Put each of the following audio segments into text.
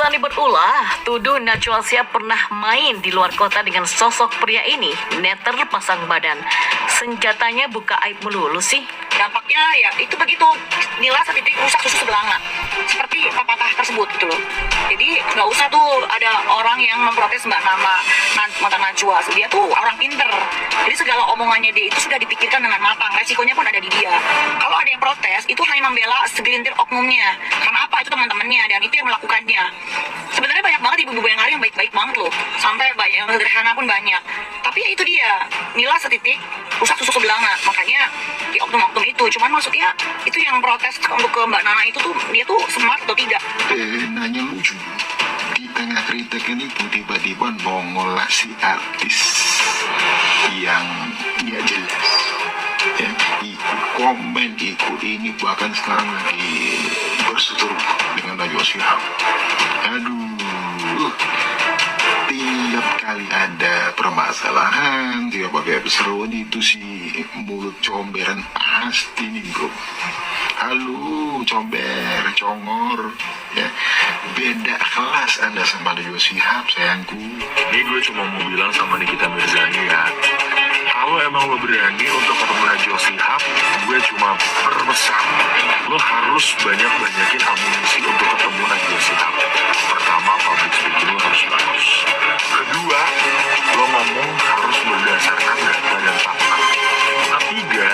Mirzani berulah, tuduh Najwa Shihab pernah main di luar kota dengan sosok pria ini, neter pasang badan. Senjatanya buka aib melulu sih. Dampaknya ya itu begitu, nila setitik rusak susu sebelanga seperti pepatah tersebut gitu loh. Jadi nggak usah tuh ada orang yang memprotes Mbak Nama mantan Najwa, dia tuh orang pinter, jadi segala omongannya dia itu sudah dipikirkan dengan matang, resikonya pun ada di dia. Kalau ada yang protes itu hanya membela segelintir oknumnya, karena apa, itu teman-temannya dan itu yang melakukannya. Sebenarnya banyak banget ibu-ibu yang hari yang baik-baik banget loh, sampai banyak yang sederhana pun banyak, tapi ya itu dia, nila setitik rusak susu sebelanga. Makanya di oknum-oknum itu, cuman maksudnya itu yang protes untuk ke Mbak Nana itu tuh dia tuh smart atau tidak. Nanya lucu, di tengah kritikan itu tiba-tiba nongol lah si artis yang nggak jelas ya, ikut komen, ikut ini, bahkan sekarang lagi berseteru dengan Najwa Shihab. Aduh, tiap kali ada permasalahan dia pakai keseruan itu si mulut comberan pasti nih bro. Halo comber, congor ya, beda kelas Anda sama Najwa Shihab sayangku. Ini gue cuma mau bilang sama Nikita Mirzani ya, kalau emang lo berani untuk ketemu Najwa Shihab, gue cuma pesan lo harus banyakin amunisi untuk ketemu Najwa Shihab. Pertama, public speaking lo harus bagus. Kedua, lo ngomong harus berdasarkan data dan fakta. Ketiga,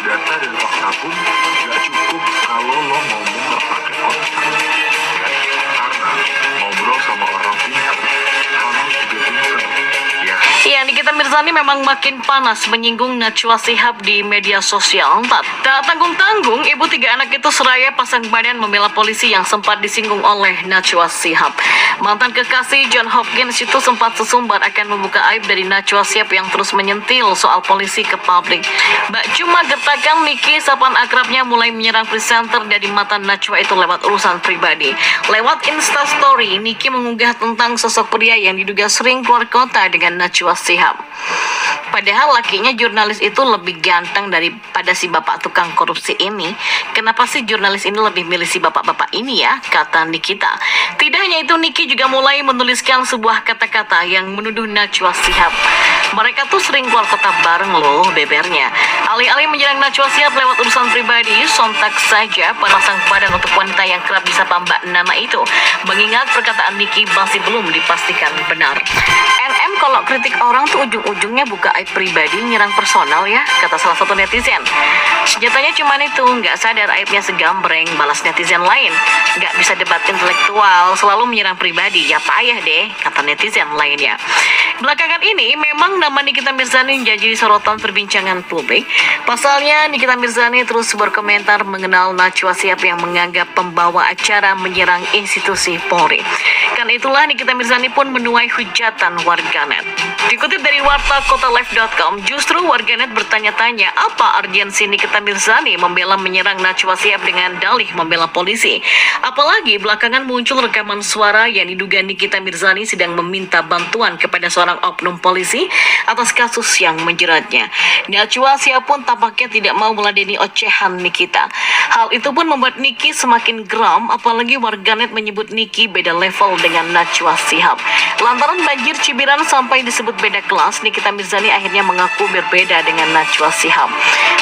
data dan fakta pun gak cukup kalau lo ngomong gak pakai otak. Karena ngobrol sama orang pintar harus juga pintar. Ya, Nikita Mirzani memang makin panas menyinggung Najwa Shihab di media sosial. Tak tanggung-tanggung, ibu 3 anak itu seraya pasang badan membela polisi yang sempat disinggung oleh Najwa Shihab. Mantan kekasih John Hopkins itu sempat sesumbar akan membuka aib dari Najwa Shihab yang terus menyentil soal polisi ke publik. Mbak cuma getakan Niki, sapaan akrabnya, mulai menyerang presenter dari mata Najwa itu lewat urusan pribadi. Lewat Instastory, Niki mengunggah tentang sosok pria yang diduga sering keluar kota dengan Najwa Shihab. Padahal lakinya jurnalis itu lebih ganteng daripada si bapak tukang korupsi ini. Kenapa sih jurnalis ini lebih milih si bapak-bapak ini ya, kata Nikita. Tidak hanya itu, Niki juga mulai menuliskan sebuah kata-kata yang menuduh Najwa Shihab. Mereka tuh sering keluar kota bareng loh, bebernya. Alih-alih menyerang Najwa Shihab lewat urusan pribadi, sontak saja pasang badan untuk wanita yang kerap disapa Mbak Nana itu, mengingat perkataan Niki masih belum dipastikan benar. NM kalau kritik orang tuh ujung-ujungnya buka aib pribadi, nyerang personal ya, kata salah satu netizen. Senjatanya cuman itu, nggak sadar aibnya segambreng, balas netizen lain. Nggak bisa debat intelektual, selalu menyerang pribadi, ya payah deh, kata netizen lainnya. Belakangan ini memang nama Nikita Mirzani menjadi sorotan perbincangan publik. Pasalnya Nikita Mirzani terus berkomentar mengenal Najwa Shihab yang menganggap pembawa acara menyerang institusi Polri. Karena itulah Nikita Mirzani pun menuai hujatan warganet. Dikutip dari wartakotalive.com, justru warganet bertanya-tanya apa urgensi Nikita Mirzani membela menyerang Najwa Shihab dengan dalih membela polisi. Apalagi belakangan muncul rekaman suara yang diduga Nikita Mirzani sedang meminta bantuan kepada seorang oknum polisi atas kasus yang menjeratnya. Najwa Shihab pun tampaknya tidak mau meladeni ocehan Nikita. Hal itu pun membuat Niki semakin geram, apalagi warganet menyebut Niki beda level dengan Najwa Shihab. Lantaran banjir cibiran sampai disebut beda kelas, Nikita Mirzani akhirnya mengaku berbeda dengan Najwa Shihab.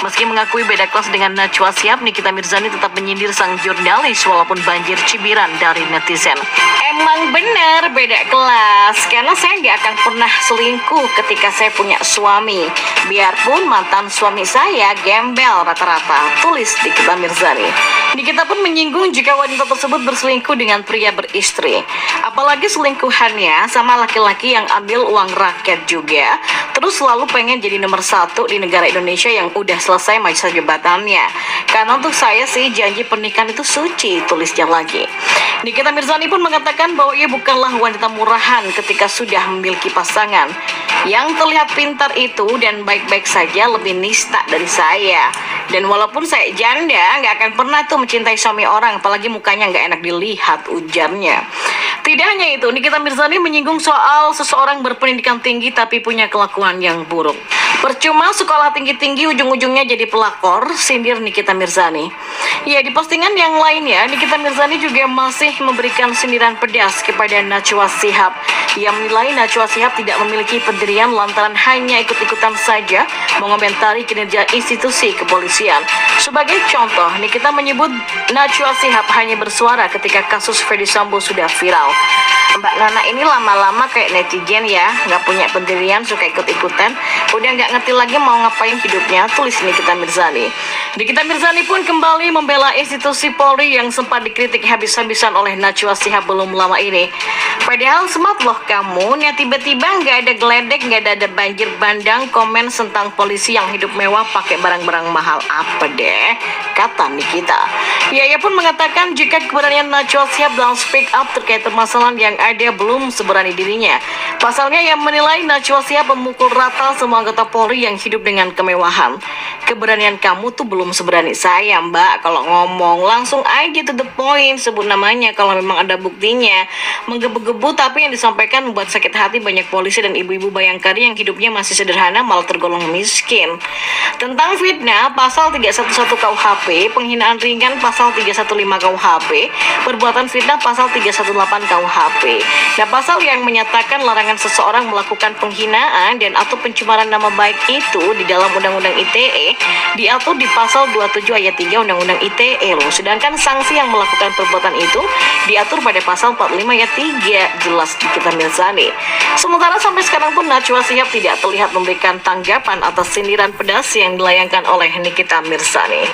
Meski mengakui beda kelas dengan Najwa Shihab, Nikita Mirzani tetap menyindir sang jurnalis walaupun banjir cibiran dari netizen. Emang benar beda kelas, karena saya nggak akan pernah selingkuh ketika saya punya suami. Biarpun mantan suami saya gembel rata-rata, tulis Nikita Mirzani. Nikita pun menyinggung jika wanita tersebut berselingkuh dengan pria beristri. Apalagi selingkuhannya sama laki-laki yang ambil uang rakyat juga, terus selalu pengen jadi nomor 1 di negara Indonesia yang udah selesai masa jabatannya. Karena untuk saya sih janji pernikahan itu suci, tulisnya lagi. Nikita Mirzani pun mengatakan bahwa ia bukanlah wanita murahan ketika sudah memiliki pasangan. Yang terlihat pintar itu dan baik-baik saja lebih nista dari saya. Dan walaupun saya janda, nggak akan pernah tuh mencintai suami orang, apalagi mukanya nggak enak dilihat, ujarnya. Tidak hanya itu, Nikita Mirzani menyinggung soal seseorang berpendidikan tinggi tapi punya kelakuan yang buruk. Percuma sekolah tinggi-tinggi ujung-ujungnya jadi pelakor, sindir Nikita Mirzani. Ya, di postingan yang lainnya, Nikita Mirzani juga masih memberikan sindiran pedas kepada Najwa Shihab. Ia menilai Najwa Shihab tidak memiliki pendirian lantaran hanya ikut-ikutan saja mengomentari kinerja institusi kepolisian. Sebagai contoh, Nikita menyebut Najwa Shihab hanya bersuara ketika kasus Ferdy Sambo sudah viral. Mbak Nana ini lama-lama kayak netizen ya, nggak punya pendirian, suka ikut-ikutan, udah nggak ngerti lagi mau ngapain hidupnya, tulis Nikita Mirzani. Nikita Mirzani pun kembali membela institusi Polri yang sempat dikritik habis-habisan oleh Najwa Shihab belum lama ini. Padahal smart loh kamu, ya tiba-tiba nggak ada geledek, nggak ada banjir bandang komen tentang polisi yang hidup mewah pakai barang-barang mahal apa deh, kata Nikita. Ia pun mengatakan jika keberanian Najwa Shihab dalam speak up terkait permasalahan yang ada belum seberani dirinya. Pasalnya yang menilai Najwa Shihab memukul rata semua anggota Polri yang hidup dengan kemewahan. Keberanian kamu tuh belum seberani saya, Mbak. Kalau ngomong langsung aja to the point, sebut namanya kalau memang ada buktinya. Menggebu-gebu tapi yang disampaikan membuat sakit hati banyak polisi dan ibu-ibu Bayangkari yang hidupnya masih sederhana malah tergolong miskin. Tentang fitnah, pasal 311 KUHP, penghinaan ringan pasal 315 KUHP, perbuatan fitnah pasal 318 KUHP. Nah, pasal yang menyatakan larangan seseorang melakukan penghinaan dan atau pencemaran nama baik itu di dalam Undang-Undang ITE diatur di pasal 27 ayat 3 Undang-Undang ITE loh. Sedangkan sanksi yang melakukan perbuatan itu diatur pada pasal 45 ayat 3, jelas Nikita Mirzani. Sementara sampai sekarang pun Najwa Shihab tidak terlihat memberikan tanggapan atas sindiran pedas yang dilayangkan oleh Nikita Mirzani.